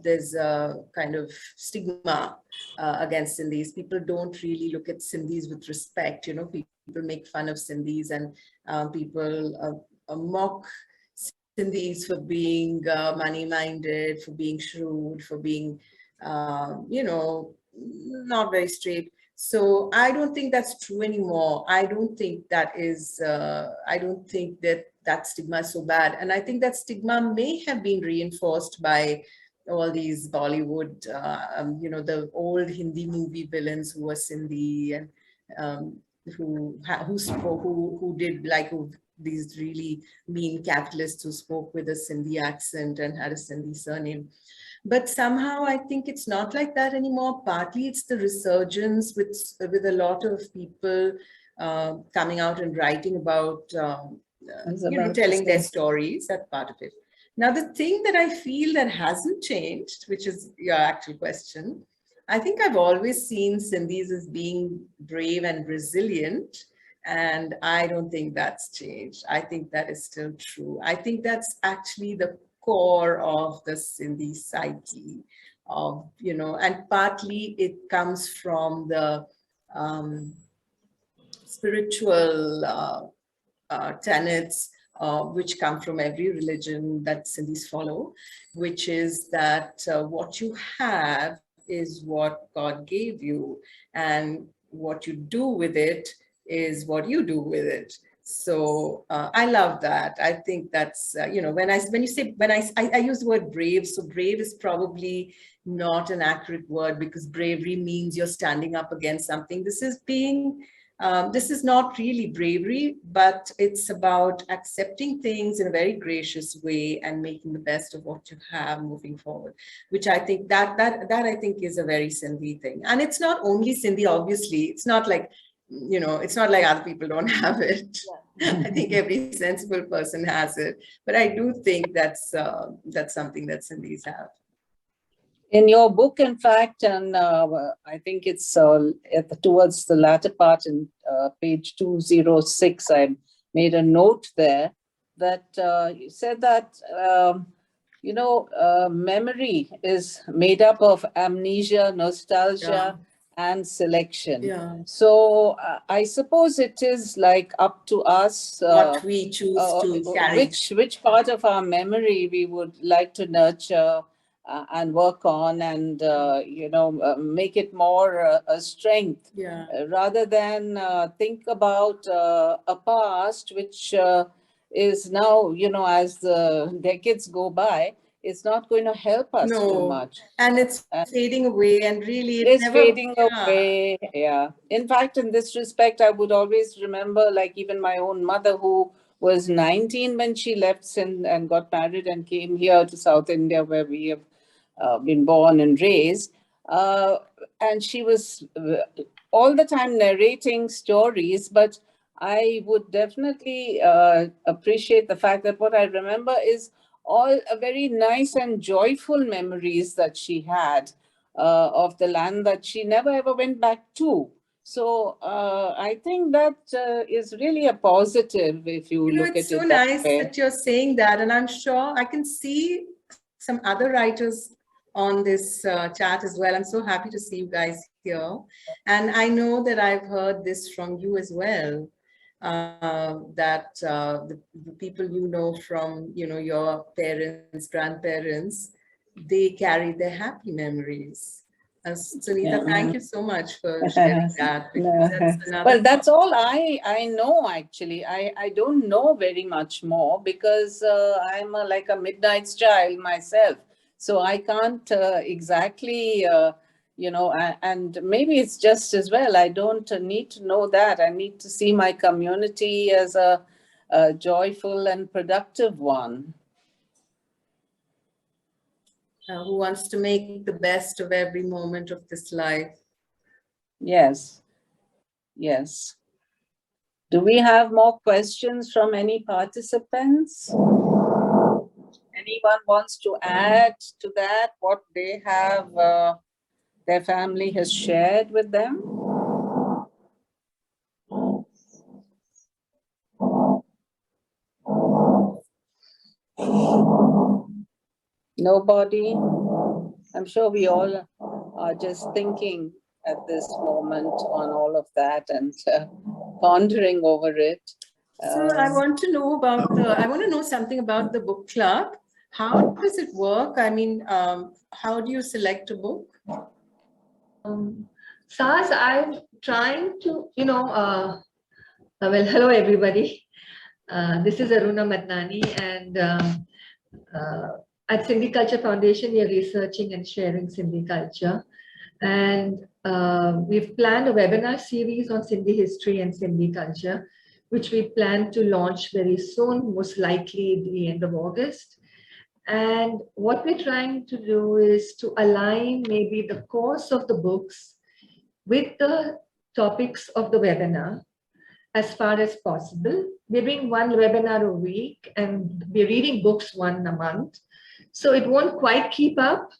there's a kind of stigma against Sindhis. People don't really look at Sindhis with respect. People make fun of Sindhis and people mock Sindhis for being money-minded, for being shrewd, for being, not very straight. So I don't think that's true anymore. I don't think that stigma is so bad. And I think that stigma may have been reinforced by all these Bollywood, the old Hindi movie villains who were Sindhi and who did these really mean capitalists who spoke with a Sindhi accent and had a Sindhi surname. But somehow I think it's not like that anymore. Partly it's the resurgence with a lot of people coming out and writing about, telling their stories. That's part of it. Now, the thing that I feel that hasn't changed, which is your actual question, I think I've always seen Sindhis as being brave and resilient. And I don't think that's changed. I think that is still true. I think that's actually the core of the Sindhi psyche of, and partly it comes from the spiritual tenets which come from every religion that Sindhis follow, which is that what you have is what God gave you, and what you do with it is what you do with it. So I love that. I think that's, when I use the word brave, so brave is probably not an accurate word because bravery means you're standing up against something. This is not really bravery, but it's about accepting things in a very gracious way and making the best of what you have moving forward, which I think that I think is a very Sindhi thing. And it's not only Sindhi, obviously. It's not like, it's not like other people don't have it. Yeah. I think every sensible person has it, but I do think that's something that Sindhis have. In your book, in fact, and I think it's towards the latter part in page 206, I made a note there that you said that, memory is made up of amnesia, nostalgia, and selection. Yeah. So I suppose it is like up to us What we choose to carry. which part of our memory we would like to nurture and work on, and make it more a strength, Yeah. rather than think about a past which is now, as the decades go by, it's not going to help us too much. And it's fading away, and really it's fading away. Yeah. In fact, in this respect, I would always remember, like, even my own mother, who was 19 when she left Sindh and got married and came here to South India, where we have been born and raised. And she was all the time narrating stories, but I would definitely appreciate the fact that what I remember is all very nice and joyful memories that she had of the land that she never ever went back to. So I think that is really a positive if you look it's at so it that nice way. that you're saying that, and I'm sure I can see some other writers on this chat as well. I'm so happy to see you guys here, and I know that I've heard this from you as well. That the people from your parents, grandparents, they carry their happy memories. Sunita, thank you so much for sharing that. Well, that's all I know, actually. I don't know very much more, because I'm like a midnight's child myself. So I can't exactly and maybe it's just as well. I don't need to know that. I need to see my community as a joyful and productive one. Who wants to make the best of every moment of this life. Yes. Yes. Do we have more questions from any participants? Anyone wants to add to that, what they have, their family has shared with them? Nobody? I'm sure we all are just thinking at this moment on all of that and pondering over it. So I want to know something about the book club. How does it work? I mean, how do you select a book? Saaz, I'm trying to, well, hello everybody. This is Aruna Madnani, and at Sindhi Culture Foundation, we are researching and sharing Sindhi culture. And we've planned a webinar series on Sindhi history and Sindhi culture, which we plan to launch very soon, most likely at the end of August. And what we're trying to do is to align maybe the course of the books with the topics of the webinar as far as possible. We're doing one webinar a week, and we're reading books one a month. So it won't quite keep up.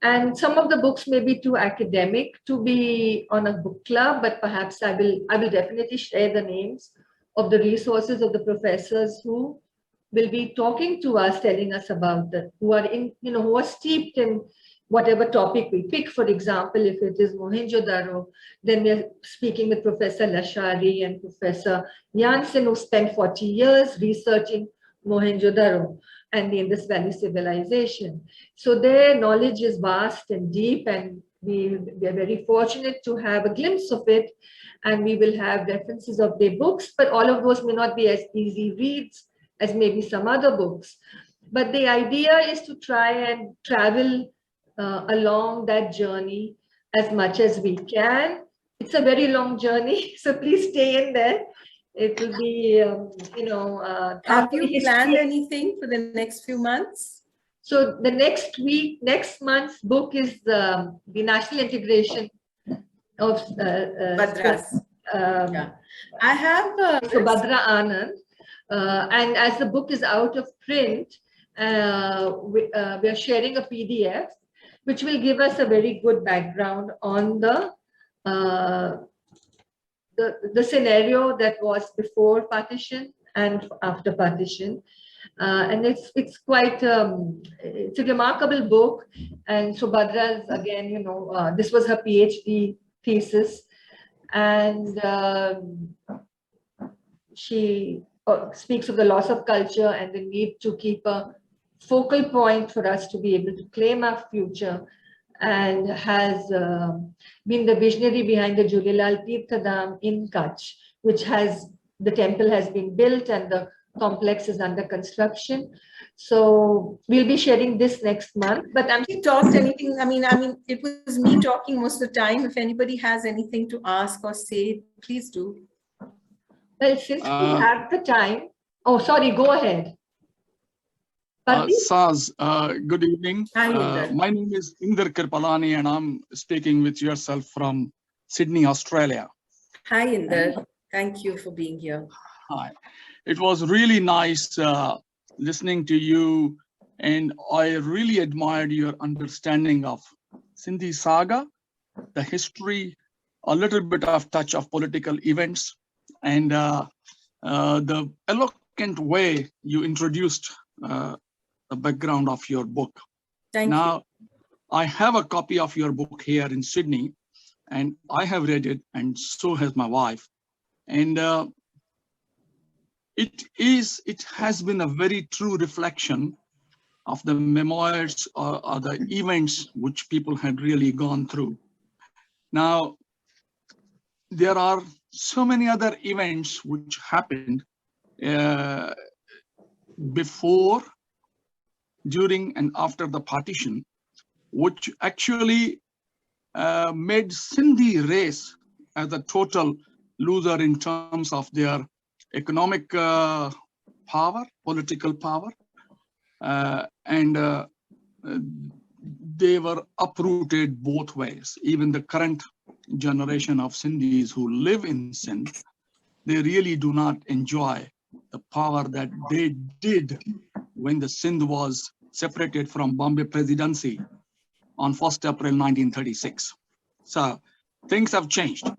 And some of the books may be too academic to be on a book club, but perhaps I will definitely share the names of the resources of the professors who will be talking to us, telling us about that, who are steeped in whatever topic we pick. For example, if it is Mohenjo-daro, then we're speaking with Professor Lashari and Professor Jansen, who spent 40 years researching Mohenjo-daro and the Indus Valley civilization. So their knowledge is vast and deep, and we are very fortunate to have a glimpse of it, and we will have references of their books, but all of those may not be as easy reads as maybe some other books. But the idea is to try and travel along that journey as much as we can. It's a very long journey, so please stay in there. It will be, have you planned anything for the next few months? So the next month's book is the national integration of Badras. I have Badra Anand, and as the book is out of print, we are sharing a PDF, which will give us a very good background on the scenario that was before partition and after partition. And it's quite it's a remarkable book. And Subhadra's, again, you know, this was her PhD thesis, and she speaks of the loss of culture and the need to keep a focal point for us to be able to claim our future, and has been the visionary behind the Julelal Tirthadam in Kutch, which has, the temple has been built and the complex is under construction. So we'll be sharing this next month. But I'm You talked anything? I mean, it was me talking most of the time. If anybody has anything to ask or say, please do. well, since we have the time. Oh, sorry, go ahead. Saaz, good evening. Hi, Inder. My name is Inder Kirpalani, and I'm speaking with yourself from Sydney, Australia. Hi, Inder. Thank you for being here. Hi. It was really nice listening to you, and I really admired your understanding of Sindhi saga, the history, a little bit of touch of political events, and the eloquent way you introduced the background of your book. Thank you. Now, I have a copy of your book here in Sydney, and I have read it, and so has my wife. And it has been a very true reflection of the memoirs or the events which people had really gone through. Now, there are so many other events which happened before, during, and after the partition, which actually made Sindhi race as a total loser in terms of their economic power, political power, and they were uprooted both ways. Even the current generation of Sindhis who live in Sindh, they really do not enjoy the power that they did when the Sindh was separated from Bombay Presidency on 1st April 1936. So things have changed.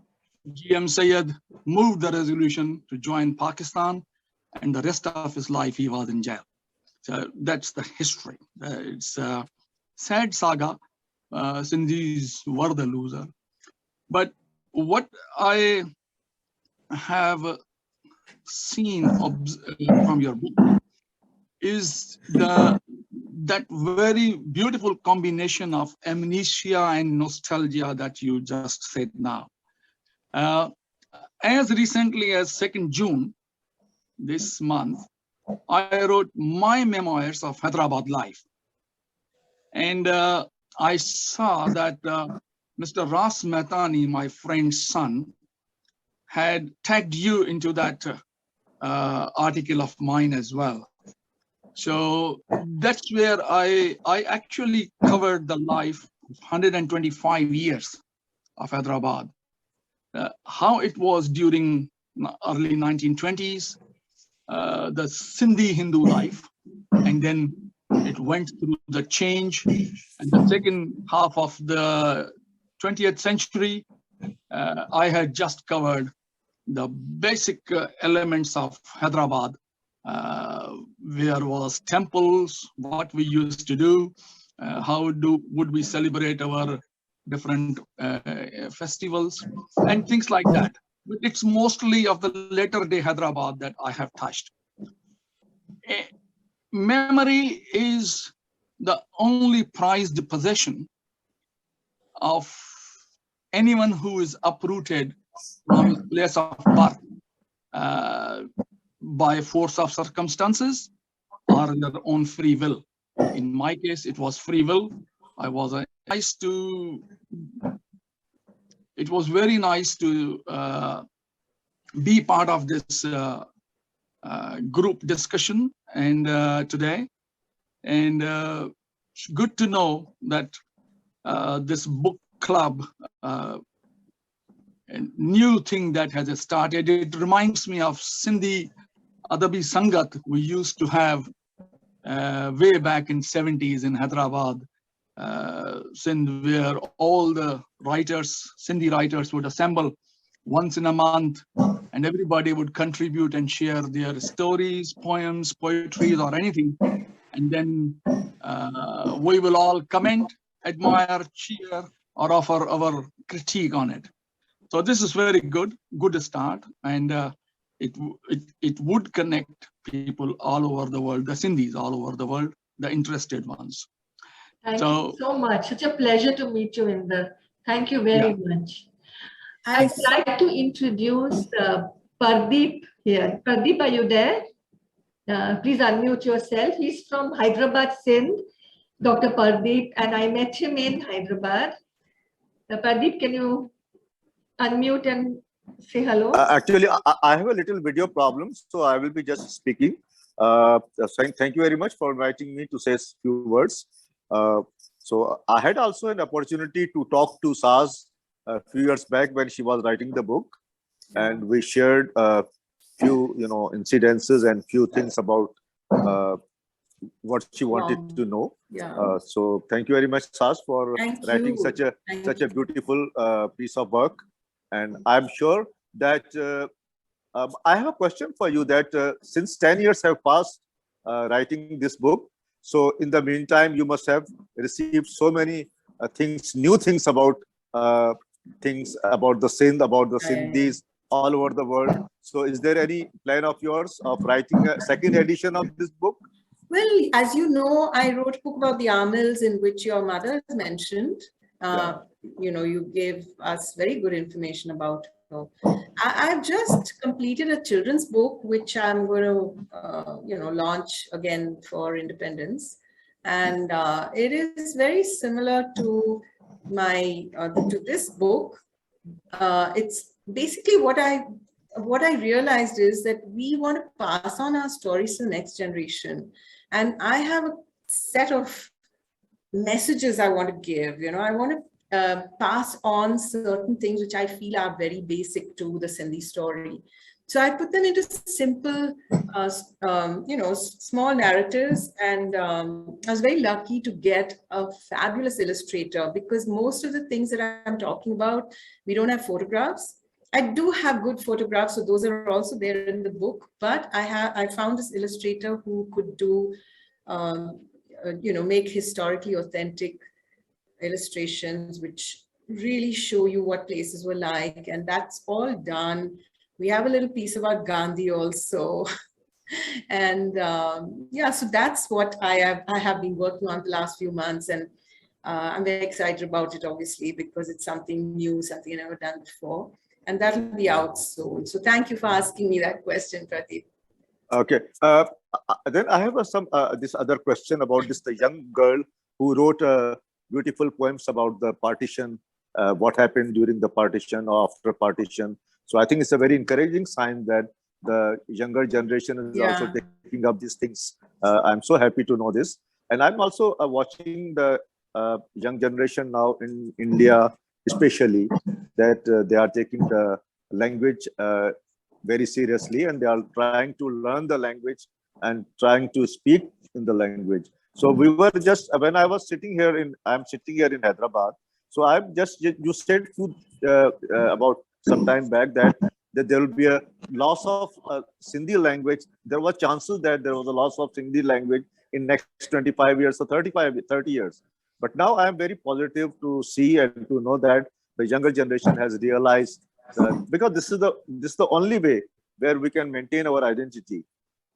GM Sayed moved the resolution to join Pakistan, and the rest of his life he was in jail. So that's the history. It's a sad saga. Sindhis were the loser. But what I have seen from your book is that very beautiful combination of amnesia and nostalgia that you just said now. As recently as 2nd June this month, I wrote my memoirs of Hyderabad life. And I saw that Mr. Ras Mehtani, my friend's son, had tagged you into that article of mine as well. So that's where I actually covered the life of 125 years of Hyderabad. How it was during early 1920s, the Sindhi Hindu life, and then it went through the change, and the second half of the 20th century, I had just covered the basic elements of Hyderabad, where was temples, what we used to do, how would we celebrate our different festivals, and things like that. But it's mostly of the later day Hyderabad that I have touched. Memory is the only prized possession of anyone who is uprooted from his place of birth by force of circumstances or their own free will. In my case, it was free will. It was very nice to be part of this group discussion and today, and good to know that this book club, a new thing that has started. It reminds me of Sindhi Adabi Sangat we used to have way back in 70s in Hyderabad, Sindh, where all the writers, Sindhi writers, would assemble once in a month, and everybody would contribute and share their stories, poems, poetry, or anything. And then we will all comment, admire, cheer, or offer our critique on it. So this is very good start, and it would connect people all over the world, the Sindhis all over the world, the interested ones. Thank you so much. Such a pleasure to meet you, Inder. Thank you very much. I'd like to introduce Pardeep here. Pardeep, are you there? Please unmute yourself. He's from Hyderabad, Sindh, Dr. Pardeep, and I met him in Hyderabad. Pardeep, can you unmute and say hello? Actually, I have a little video problem, so I will be just speaking. Thank you very much for inviting me to say a few words. So I had also an opportunity to talk to Saaz a few years back when she was writing the book, and we shared a few, incidences and few things about what she wanted to know. So thank you very much, Saaz, for writing such a beautiful piece of work. And I'm sure that I have a question for you that since 10 years have passed writing this book, so in the meantime, you must have received so many new things about the Sindh, about the Sindhis all over the world. So is there any plan of yours of writing a second edition of this book? Well, as you know, I wrote a book about the Amils in which your mother is mentioned. You gave us very good information about her. I've just completed a children's book, which I'm going to, launch again for independence. And it is very similar to to this book. It's basically what I realized is that we want to pass on our stories to the next generation. And I have a set of messages I want to give. I want to pass on certain things which I feel are very basic to the Sindhi story. So I put them into simple, small narratives, and I was very lucky to get a fabulous illustrator, because most of the things that I'm talking about, we don't have photographs. I do have good photographs, so those are also there in the book, but I found this illustrator who could do, make historically authentic illustrations which really show you what places were like, and that's all done. We have a little piece about Gandhi also. And so that's what I have been working on the last few months, and I'm very excited about it, obviously, because it's something new, something I've never done before, and that'll be out soon. So thank you for asking me that question, Pradeep. Okay. Then I have this other question about the young girl who wrote beautiful poems about the partition, what happened during the partition or after partition. So I think it's a very encouraging sign that the younger generation is also taking up these things. I'm so happy to know this. And I'm also watching the young generation now in India, especially, that they are taking the language very seriously, and they are trying to learn the language and trying to speak in the language. So we were just, when I was sitting here I'm sitting here in Hyderabad. So you said about some time back that there will be a loss of Sindhi language. There were chances that there was a loss of Sindhi language in next 25 years or 30 years. But now I am very positive to see and to know that the younger generation has realized because this is the only way where we can maintain our identity.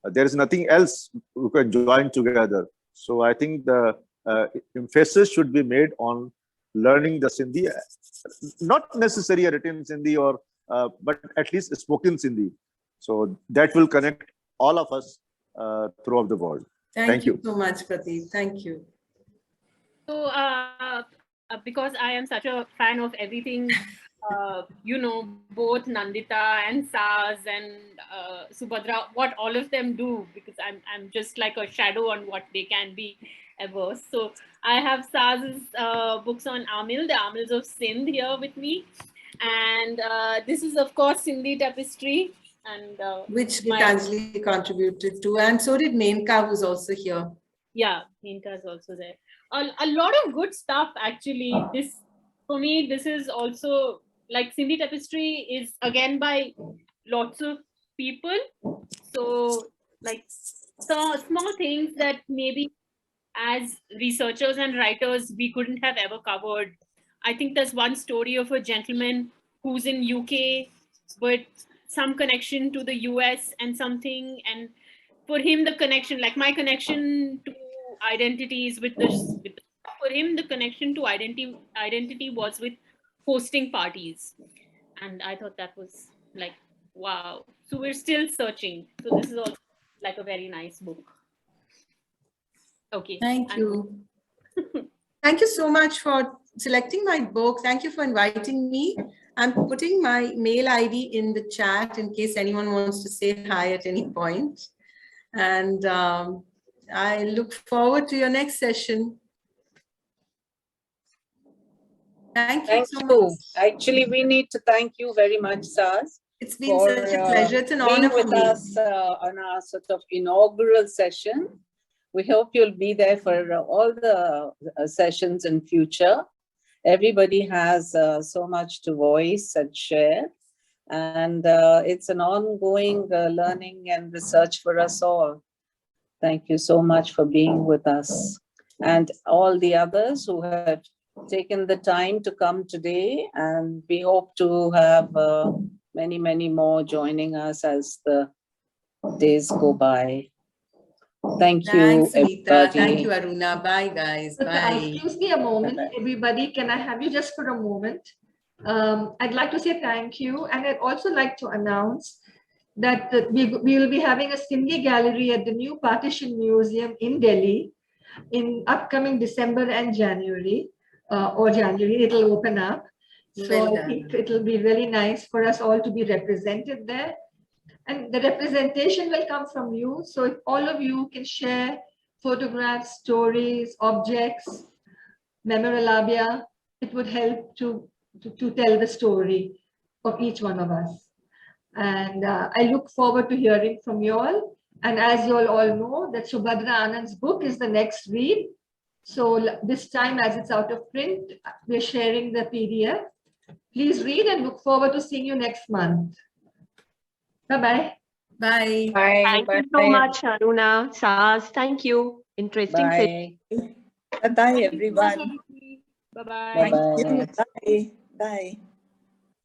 There is nothing else we can join together. So I think the emphasis should be made on learning the Sindhi, not necessarily written Sindhi but at least spoken Sindhi. So that will connect all of us throughout the world. Thank you so much, Pradeep. Thank you. So because I am such a fan of everything, both Nandita and Saaz and Subhadra, what all of them do, because I'm just like a shadow on what they can be ever. So I have Saaz's books on Amil, the Amils of Sindh, here with me. And this is, of course, Sindhi tapestry. And which Gitanjali contributed to. And so did Menka, who's also here. Yeah, Menka is also there. A lot of good stuff, actually. For me, this is also like Sindhi tapestry is again by lots of people. So like small things that maybe as researchers and writers we couldn't have ever covered. I think there's one story of a gentleman who's in UK, but some connection to the US and something. And for him, the connection, like my connection to identities with this, for him, the connection to identity was with hosting parties. And I thought that was like, wow. So we're still searching. So this is also like a very nice book. Okay. Thank you. Thank you so much for selecting my book. Thank you for inviting me. I'm putting my mail ID in the chat in case anyone wants to say hi at any point. And I look forward to your next session. Thank you so much. Actually, we need to thank you very much, Saaz. It's been such a pleasure. It's an honor for being with me. us on our sort of inaugural session. We hope you'll be there for all the sessions in future. Everybody has so much to voice and share. And it's an ongoing learning and research for us all. Thank you so much for being with us. And all the others who have taken the time to come today. And we hope to have many, many more joining us as the days go by. Thank you, Thanks, Anita. everybody. Thank you, Aruna. Bye, guys. Bye. Excuse me a moment, Bye-bye. everybody. Can I have you just for a moment? I'd like to say thank you. And I'd also like to announce that we will be having a Sindhi gallery at the new Partition Museum in Delhi in upcoming December and January, it'll open up. So I think it'll be really nice for us all to be represented there. And the representation will come from you. So if all of you can share photographs, stories, objects, memorabilia, it would help to tell the story of each one of us. And I look forward to hearing from you all. And as you all know, that Subhadra Anand's book is the next read. So this time, as it's out of print, we're sharing the PDF. Please read and look forward to seeing you next month. Bye-bye. Bye. Bye. Thank you so much, Aruna, Saaz. Thank you. Interesting. Bye. Bye-bye, everyone. Bye-bye. Bye-bye. Bye. Bye.